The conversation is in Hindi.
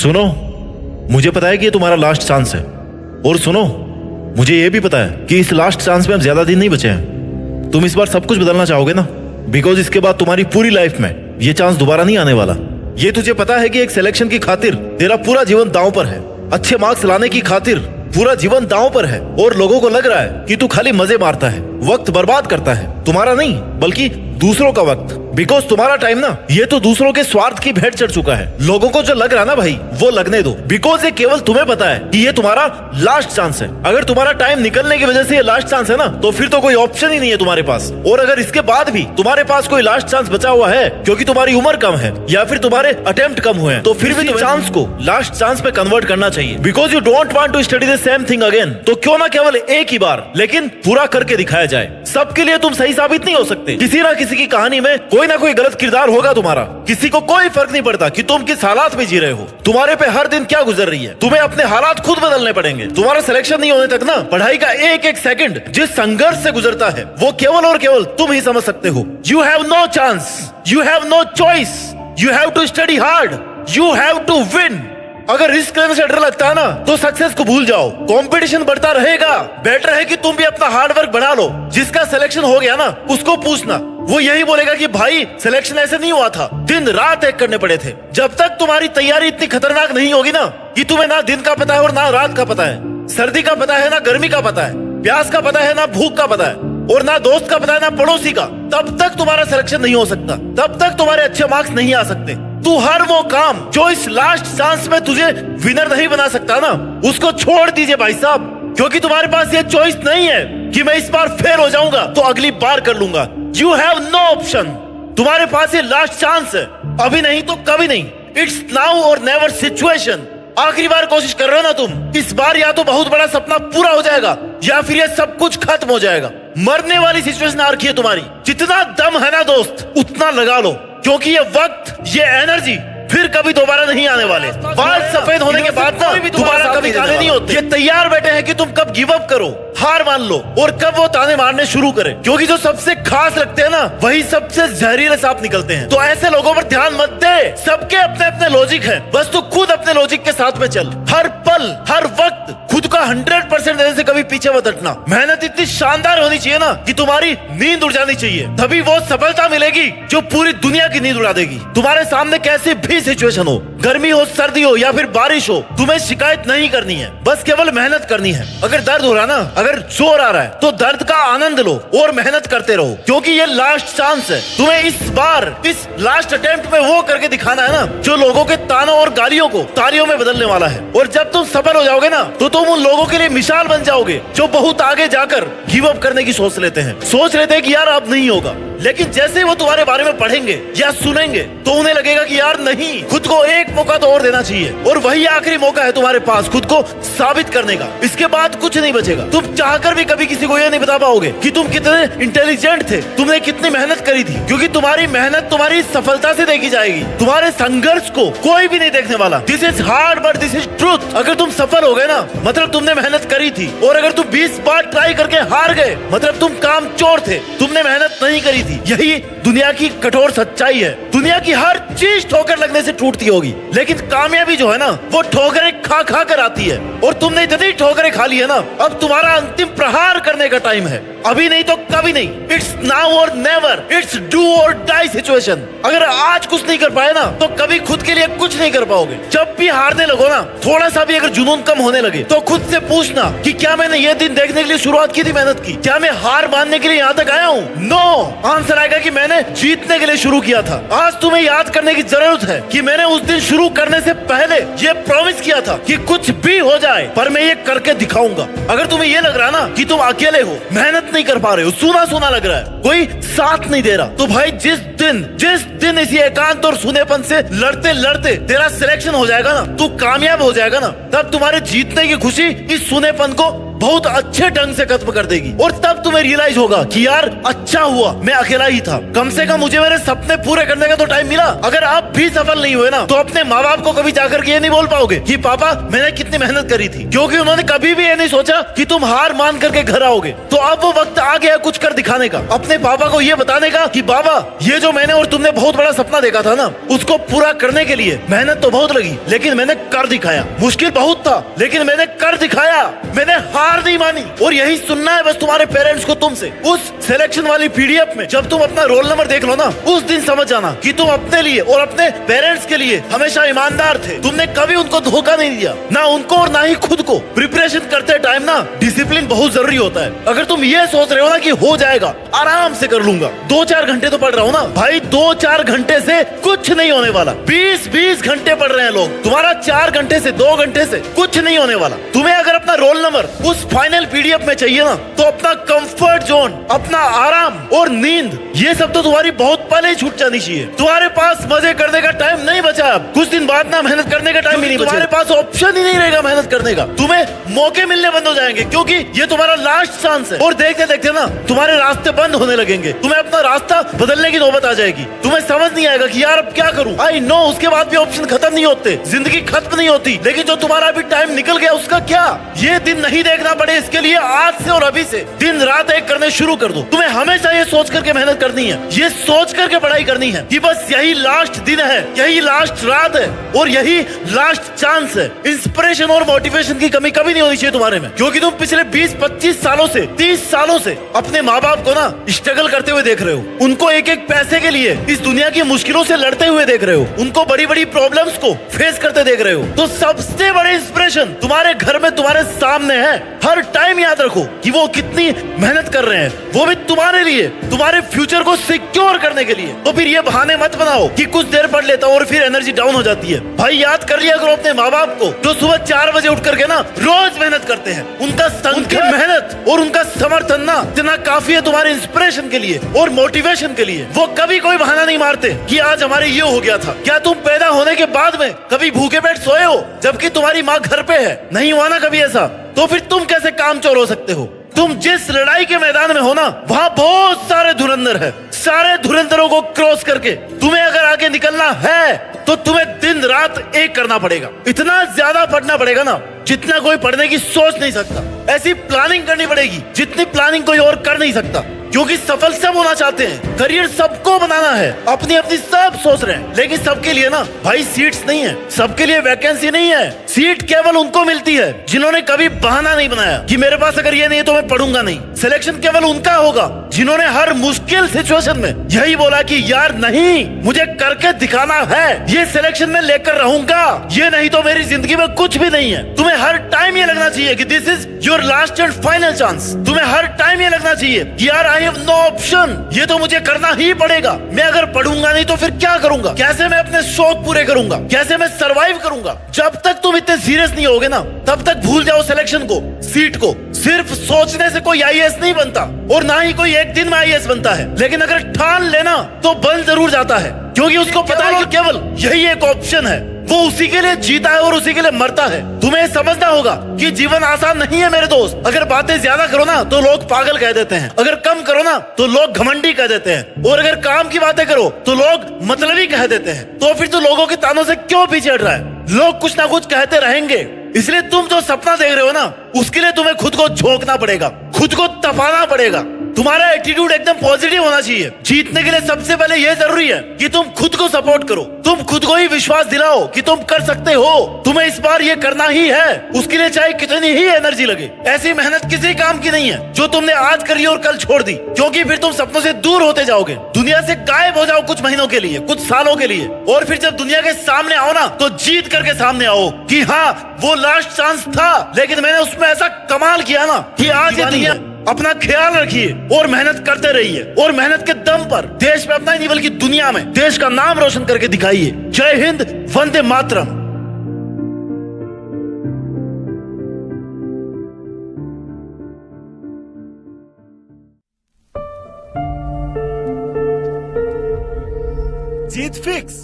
सुनो, मुझे पता है कि ये तुम्हारा लास्ट चांस है। और सुनो, मुझे ये भी पता है कि इस लास्ट चांस में अब ज्यादा दिन नहीं बचे हैं। तुम इस बार सब कुछ बदलना चाहोगे ना, बिकॉज इसके बाद तुम्हारी पूरी लाइफ में ये चांस दोबारा नहीं आने वाला। ये तुझे पता है कि एक सिलेक्शन की खातिर तेरा पूरा जीवन दांव पर है, अच्छे मार्क्स लाने की खातिर पूरा जीवन दांव पर है, और लोगों को लग रहा है कि तू खाली मजे मारता है, वक्त बर्बाद करता है। तुम्हारा नहीं बल्कि दूसरों का वक्त, बिकॉज तुम्हारा टाइम ना ये तो दूसरों के स्वार्थ की भेंट चढ़ चुका है। लोगों को जो लग रहा ना भाई, वो लगने दो, बिकॉज ये केवल तुम्हें पता है कि ये तुम्हारा लास्ट चांस है। अगर तुम्हारा टाइम निकलने की वजह से ये लास्ट चांस है ना, तो फिर तो कोई ऑप्शन ही नहीं है तुम्हारे पास। और अगर इसके बाद भी तुम्हारे पास कोई लास्ट चांस बचा हुआ है क्योंकि तुम्हारी उम्र कम है या फिर तुम्हारे अटेम्प्ट कम हुए हैं, तो फिर भी चांस को लास्ट चांस में कन्वर्ट करना चाहिए, because you don't want to study the same thing again. तो क्यों ना केवल एक ही बार लेकिन पूरा करके दिखाया जाए। सबके लिए तुम सही साबित नहीं हो सकते। किसी ना किसी की कहानी में कोई ना कोई गलत किरदार होगा तुम्हारा। किसी को कोई फर्क नहीं पड़ता कि तुम किस हालात में जी रहे हो, तुम्हारे पे हर दिन क्या गुजर रही है। तुम्हें अपने हालात खुद बदलने पड़ेंगे। तुम्हारा सिलेक्शन नहीं होने तक ना पढ़ाई का एक एक सेकंड जिस संघर्ष से गुजरता है, वो केवल और केवल तुम ही समझ सकते हो। You have no chance, you have no choice, you have to study hard, you have to win. अगर रिस्क लेने से डर लगता है ना, तो सक्सेस को भूल जाओ। कंपटीशन बढ़ता रहेगा, बेटर है कि तुम भी अपना हार्ड वर्क बढ़ा लो। जिसका सिलेक्शन हो गया ना, उसको पूछना, वो यही बोलेगा कि भाई सिलेक्शन ऐसे नहीं हुआ था, दिन रात एक करने पड़े थे। जब तक तुम्हारी तैयारी इतनी खतरनाक नहीं होगी ना कि तुम्हें ना दिन का पता है और ना रात का पता है, सर्दी का पता है ना गर्मी का पता है, प्यास का पता है ना भूख का पता है, और ना दोस्त का पता है ना पड़ोसी का, तब तक तुम्हारा सिलेक्शन नहीं हो सकता, तब तक तुम्हारे अच्छे मार्क्स नहीं आ सकते। तू हर वो काम जो इस लास्ट चांस में तुझे विनर नहीं बना सकता ना, उसको छोड़ दीजिए भाई साहब, क्योंकि तुम्हारे पास ये चॉइस नहीं है कि मैं इस बार फेल हो जाऊंगा तो अगली बार कर लूंगा। You have no option. तुम्हारे पास ये लास्ट चांस है, अभी नहीं तो कभी नहीं। इट्स नाउ और नेवर सिचुएशन। आखिरी बार कोशिश कर रहे हो ना तुम, इस बार या तो बहुत बड़ा सपना पूरा हो जाएगा या फिर ये सब कुछ खत्म हो जाएगा। मरने वाली सिचुएशन आ रखी है तुम्हारी। जितना दम है ना दोस्त, उतना लगा लो, क्योंकि ये वक्त, ये एनर्जी फिर कभी दोबारा नहीं आने वाले। बाल सफेद होने के बाद ना दोबारा कभी काले नहीं होते। ये तैयार बैठे हैं कि तुम कब गिव अप करो, हार मान लो, और कब वो ताने मारने शुरू करें, क्योंकि जो सबसे खास लगते हैं ना, वही सबसे जहरीले सांप निकलते हैं। तो ऐसे लोगों पर ध्यान मत दे। सबके अपने अपने लॉजिक है, बस तू खुद अपने लॉजिक के साथ में चल। हर पल हर वक्त खुद का 100% देने से कभी पीछे मत हटना। मेहनत इतनी शानदार होनी चाहिए ना कि तुम्हारी नींद उड़ जानी चाहिए, तभी वो सफलता मिलेगी जो पूरी दुनिया की नींद उड़ा देगी। तुम्हारे सामने कैसी भी सिचुएशन हो, गर्मी हो, सर्दी हो या फिर बारिश हो, तुम्हें शिकायत नहीं करनी है, बस केवल मेहनत करनी है। अगर दर्द हो रहा ना, अगर जोर आ रहा है, तो दर्द का आनंद लो और मेहनत करते रहो, क्योंकि ये लास्ट चांस है। तुम्हें इस बार, इस लास्ट अटेम्प्ट में वो करके दिखाना है ना जो लोगों के तानों और गालियों को तालियों में बदलने वाला है। और जब तुम सफल हो जाओगे ना, तो तुम उन लोगों के लिए मिसाल बन जाओगे जो बहुत आगे जाकर गिव अप करने की सोच लेते हैं, सोच लेते हैं कि यार अब नहीं होगा। लेकिन जैसे ही वो तुम्हारे बारे में पढ़ेंगे या सुनेंगे, तो उन्हें लगेगा कि यार नहीं, खुद को एक मौका तो और देना चाहिए, और वही आखिरी मौका है तुम्हारे पास खुद को साबित करने का। इसके बाद कुछ नहीं बचेगा। तुम चाहकर भी कभी किसी को यह नहीं बता पाओगे कि तुम कितने इंटेलिजेंट थे, तुमने कितनी मेहनत करी थी, क्योंकि तुम्हारी मेहनत तुम्हारी सफलता से देखी जाएगी। तुम्हारे संघर्ष को कोई भी नहीं देखने वाला। This is hard but this is truth. अगर तुम सफल हो गए ना, मतलब तुमने मेहनत करी थी, और अगर तुम 20 बार ट्राई करके हार गए, मतलब तुम कामचोर थे, तुमने मेहनत नहीं करी थी। यही दुनिया की कठोर सच्चाई है। दुनिया की हर चीज ठोकर लगने से टूटती होगी, लेकिन कामयाबी जो है ना, वो ठोकरें खा खा कर आती है। और तुमने इतनी ठोकरें खा ली है ना, अब तुम्हारा अंतिम प्रहार करने का टाइम है। अभी नहीं तो कभी नहीं। इट्स नाउ और नेवर। इट्स डू और डाई सिचुएशन। अगर आज कुछ नहीं कर पाए ना, तो कभी खुद के लिए कुछ नहीं कर पाओगे। जब भी हारने लगो ना, थोड़ा सा भी अगर जुनून कम होने लगे, तो खुद से पूछना कि क्या मैंने ये दिन देखने के लिए शुरुआत की थी, मेहनत की? क्या मैं हार मानने के लिए यहाँ तक आया हूँ? नो। आंसर आएगा कि मैंने जीतने के लिए शुरू किया था। आज तुम्हें याद करने की जरूरत है कि मैंने उस दिन शुरू करने से पहले ये प्रॉमिस किया था कि कुछ भी हो जाए पर मैं ये करके दिखाऊंगा। अगर तुम्हें ये लग रहा ना कि तुम अकेले हो, मेहनत नहीं कर पा रहे हो, सूना सूना लग रहा है, कोई साथ नहीं दे रहा, तो भाई जिस दिन इसी एकांत और सुनेपन से लड़ते लड़ते तेरा सिलेक्शन हो जाएगा ना, तू कामयाब हो जाएगा ना, तब तुम्हारे जीतने की खुशी इस सुनेपन को बहुत अच्छे ढंग से खत्म कर देगी। और तब तुम्हें रियलाइज होगा कि यार अच्छा हुआ मैं अकेला ही था, कम से कम मुझे मेरे सपने पूरे करने का तो टाइम मिला। अगर आप भी सफल नहीं हुए ना तो अपने माँ बाप को कभी जाकर के ये नहीं बोल पाओगे कि पापा मैंने कितनी मेहनत करी थी, क्योंकि उन्होंने कभी भी ये नहीं सोचा कि तुम हार मान करके घर आओगे। तो अब वो वक्त आ गया कुछ कर दिखाने का, अपने पापा को ये बताने का कि बाबा ये जो मैंने और तुमने बहुत बड़ा सपना देखा था ना, उसको पूरा करने के लिए मेहनत तो बहुत लगी, लेकिन मैंने कर दिखाया। मुश्किल बहुत था लेकिन मैंने कर दिखाया, मैंने हार नहीं मानी। और यही सुनना है बस तुम्हारे पेरेंट्स को तुमसे। उस सिलेक्शन वाली पीडीएफ में जब तुम अपना रोल नंबर देख लो ना, उस दिन समझ जाना कि तुम अपने लिए और अपने पेरेंट्स के लिए हमेशा ईमानदार थे। तुमने कभी उनको धोखा नहीं दिया, ना उनको और ना ही खुद को। प्रिपरेशन करते टाइम ना डिसिप्लिन बहुत जरूरी होता है। अगर तुम ये सोच रहे हो ना कि हो जाएगा, आराम से कर लूंगा, 2-4 घंटे तो पढ़ रहा हूँ ना भाई, 2-4 घंटे से कुछ नहीं होने वाला। 20-20 घंटे पढ़ रहे हैं लोग, तुम्हारा 4 घंटे से 2 घंटे से कुछ नहीं होने वाला। तुम्हें अगर अपना रोल नंबर उस फाइनल पीडीएफ में चाहिए ना, तो अपना कंफर्ट जोन, अपना आराम और नींद, ये सब तो तुम्हारी बहुत पहले ही छूट जानी चाहिए। तुम्हारे पास मजे करने का टाइम नहीं बचा अब, कुछ दिन बाद ना मेहनत करने का टाइम ही नहीं बचा। तुम्हारे पास ऑप्शन ही नहीं रहेगा मेहनत करने का, तुम्हें मौके मिलने बंद हो जाएंगे, क्योंकि ये तुम्हारा लास्ट चांस है। और देखते देखते ना तुम्हारे रास्ते बंद होने लगेंगे, तुम्हें अपना रास्ता बदलने की नौबत आ जाएगी। तुम्हें समझ नहीं आएगा कि यार अब क्या करूं। आई नो उसके बाद भी ऑप्शन खत्म नहीं होते, जिंदगी खत्म नहीं होती, लेकिन जो तुम्हारा अभी टाइम निकल गया उसका क्या। ये दिन नहीं देखना पड़े, इसके लिए आज से और अभी से दिन रात एक करने शुरू कर दो। तुम्हें हमेशा ये सोच करके मेहनत करनी है, ये सोच करके पढ़ाई करनी है कि बस यही लास्ट दिन है, यही लास्ट रात है और यही लास्ट चांस है। इंस्पिरेशन और मोटिवेशन की कमी कभी नहीं होनी चाहिए तुम्हारे में, क्योंकि तुम पिछले 20-25 सालों से 30 सालों से अपने माँ बाप को ना स्ट्रगल करते हुए देख रहे हो। उनको एक एक पैसे के लिए इस दुनिया की मुश्किलों से लड़ते हुए देख रहे हो, उनको बड़ी बड़ी प्रॉब्लम्स को फेस करते देख रहे हो। तो सबसे बड़े इंस्पिरेशन तुम्हारे घर में तुम्हारे सामने है। हर टाइम याद रखो कि वो कितनी मेहनत कर रहे हैं, वो भी तुम्हारे लिए, तुम्हारे फ्यूचर को सिक्योर करने के लिए। तो फिर ये बहाने मत बनाओ कि कुछ देर पढ़ लेता हूँ और फिर एनर्जी डाउन हो जाती है। भाई याद कर लिया करो अपने माँ बाप को, जो सुबह 4 बजे उठ करके ना रोज मेहनत करते हैं। उनका उनकी मेहनत और उनका समर्थन ना इतना काफी है तुम्हारे इंस्पिरेशन के लिए और मोटिवेशन के लिए। वो कभी कोई बहाना नहीं मारते कि आज हमारे ये हो गया था। क्या तुम पैदा होने के बाद में कभी भूखे पेट सोए हो जबकि तुम्हारी माँ घर पे है? नहीं हुआ ना कभी ऐसा। तो फिर तुम कैसे कामचोर हो सकते हो? तुम जिस लड़ाई के मैदान में हो ना, वहाँ बहुत सारे धुरंधर है। सारे धुरंधरों को क्रॉस करके तुम्हें अगर आगे निकलना है तो तुम्हें दिन रात एक करना पड़ेगा। इतना ज्यादा पढ़ना पड़ेगा ना जितना कोई पढ़ने की सोच नहीं सकता। ऐसी प्लानिंग करनी पड़ेगी जितनी प्लानिंग कोई और कर नहीं सकता, क्योंकि सफल सब होना चाहते हैं, करियर सबको बनाना है, अपनी अपनी सब सोच रहे हैं, लेकिन सबके लिए ना भाई सीट्स नहीं है, सबके लिए वैकेंसी नहीं है। सीट केवल उनको मिलती है जिन्होंने कभी बहाना नहीं बनाया कि मेरे पास अगर ये नहीं है तो मैं पढ़ूंगा नहीं। सिलेक्शन केवल उनका होगा जिन्होंने हर मुश्किल सिचुएशन में यही बोला कि यार नहीं, मुझे करके दिखाना है, ये सिलेक्शन में लेकर रहूंगा, ये नहीं तो मेरी जिंदगी में कुछ भी नहीं है। तुम्हें हर टाइम ये लगना चाहिए कि this is your last and final chance. तुम्हें हर टाइम ये लगना चाहिए कि यार आई हैव नो ऑप्शन, ये तो मुझे करना ही पड़ेगा। मैं अगर पढ़ूंगा नहीं तो फिर क्या करूंगा? कैसे मैं अपने शौक पूरे करूंगा? कैसे मैं सरवाइव करूंगा? जब तक तुम इतने सीरियस नहीं होगे ना, तब तक भूल जाओ सिलेक्शन को, सीट को। सिर्फ सोचने से कोई आईएएस नहीं बनता और ना ही कोई एक दिन में आईएएस बनता है, लेकिन अगर ठान लेना तो बन जरूर जाता है, क्योंकि उसको पता है कि केवल यही एक ऑप्शन है। वो उसी के लिए जीता है और उसी के लिए मरता है। तुम्हें समझना होगा कि जीवन आसान नहीं है मेरे दोस्त। अगर बातें ज्यादा करो ना तो लोग पागल कह देते हैं, अगर कम करो ना तो लोग घमंडी कह देते हैं, और अगर काम की बातें करो तो लोग मतलबी कह देते हैं। तो फिर तो लोगों के तानों से क्यों पीछे हट रहा है? लोग कुछ ना कुछ कहते रहेंगे, इसलिए तुम जो सपना देख रहे हो ना, उसके लिए तुम्हें खुद को झोंकना पड़ेगा, खुद को तपाना पड़ेगा। तुम्हारा एटीट्यूड एकदम पॉजिटिव होना चाहिए। जीतने के लिए सबसे पहले यह जरूरी है कि तुम खुद को सपोर्ट करो, तुम खुद को ही विश्वास दिलाओ कि तुम कर सकते हो। तुम्हें इस बार ये करना ही है, उसके लिए चाहे कितनी ही एनर्जी लगे। ऐसी मेहनत किसी काम की नहीं है जो तुमने आज करी और कल छोड़ दी, क्योंकि फिर तुम सपनों से दूर होते जाओगे, दुनिया से गायब हो जाओ कुछ महीनों के लिए, कुछ सालों के लिए, और फिर जब दुनिया के सामने आओ ना तो जीत करके सामने आओ कि हाँ वो लास्ट चांस था, लेकिन मैंने उसमें ऐसा कमाल किया ना कि आज ये दुनिया। अपना ख्याल रखिए और मेहनत करते रहिए, और मेहनत के दम पर देश में अपना ही नहीं बल्कि दुनिया में देश का नाम रोशन करके दिखाइए। जय हिंद, वंदे मातरम। जीत फिक्स।